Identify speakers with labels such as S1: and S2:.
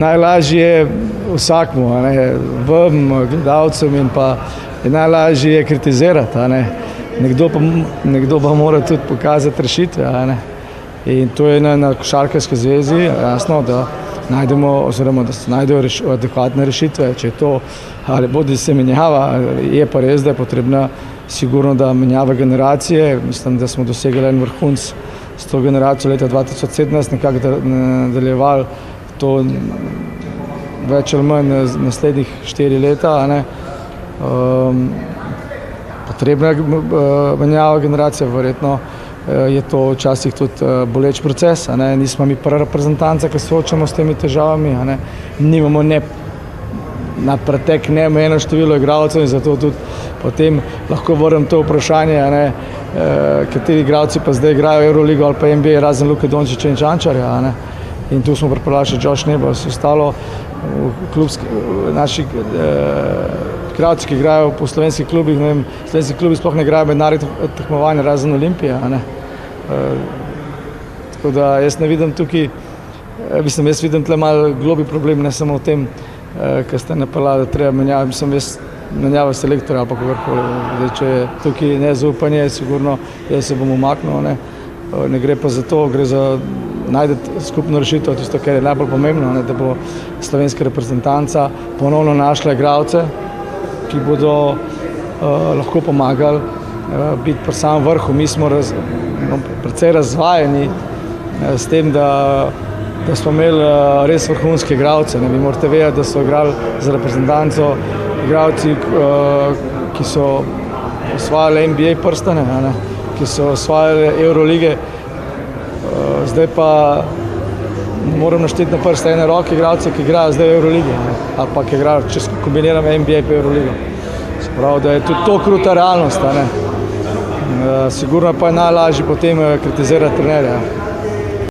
S1: Najlažje je vsakmu, vam, gledalcem in pa je najlažje je kritizirati. Nekdo pa mora tudi pokazati rešitve. In to je na Košarkarski zvezi jasno, da najdemo oziroma da se najdejo adekvatne rešitve. Če je to ali bodi se menjava, je pa res, da je potrebna sigurno, da menjava generacije. Mislim, da smo dosegli en vrhunc s to generacijo leta 2017, nekako nadaljevali to več ali manj naslednjih 4 leta. Potrebna je menjava generacije, verjetno je to včasih tudi boleč proces. Nismo mi prva reprezentanca, ki soočamo s temi težavami. Nimamo na pretek neomejeno število igralcev in zato tudi potem lahko vrnem to vprašanje, kateri igralci pa zdaj igrajo Euroligo ali pa NBA, razen Luke Dončića in Čančarja. In tu smo pripeljali še Josh Nebo, vse ostalo naši igralci, ki igrajo po slovenskih klubih, slovenski klubi sploh ne igrajo mednarodnih tekmovanj razen Olimpije. Tako da jaz ne vidim tukaj, jaz vidim tle malo globlji problem, ne samo v tem, kar ste napeljali, da treba menjava selektorja ali pa kogarkoli. Če je tukaj nezaupanje, sigurno jaz se bom umaknil. Ne gre pa za to, gre za najti skupno rešitev, tisto, kar je najbolj pomembno, da bo slovenska reprezentanca ponovno našla igralce, ki bodo lahko pomagali biti pri samem vrhu. Mi smo precej razvajeni s tem, da smo imeli res vrhunske igralce. Vi morate vedeti, da so igrali za reprezentanco igralci, ki so osvajali NBA prstane, ki so osvajali Eurolige. Zdaj pa moram našteti na prste ene roke igralce, ki igrajo zdaj v Euroligi ali pa ki igrajo, če kombiniram NBA pa Euroligo. Se pravi, da je tudi to kruta realnost. Sigurno pa je najlažje potem kritizirati trenerja.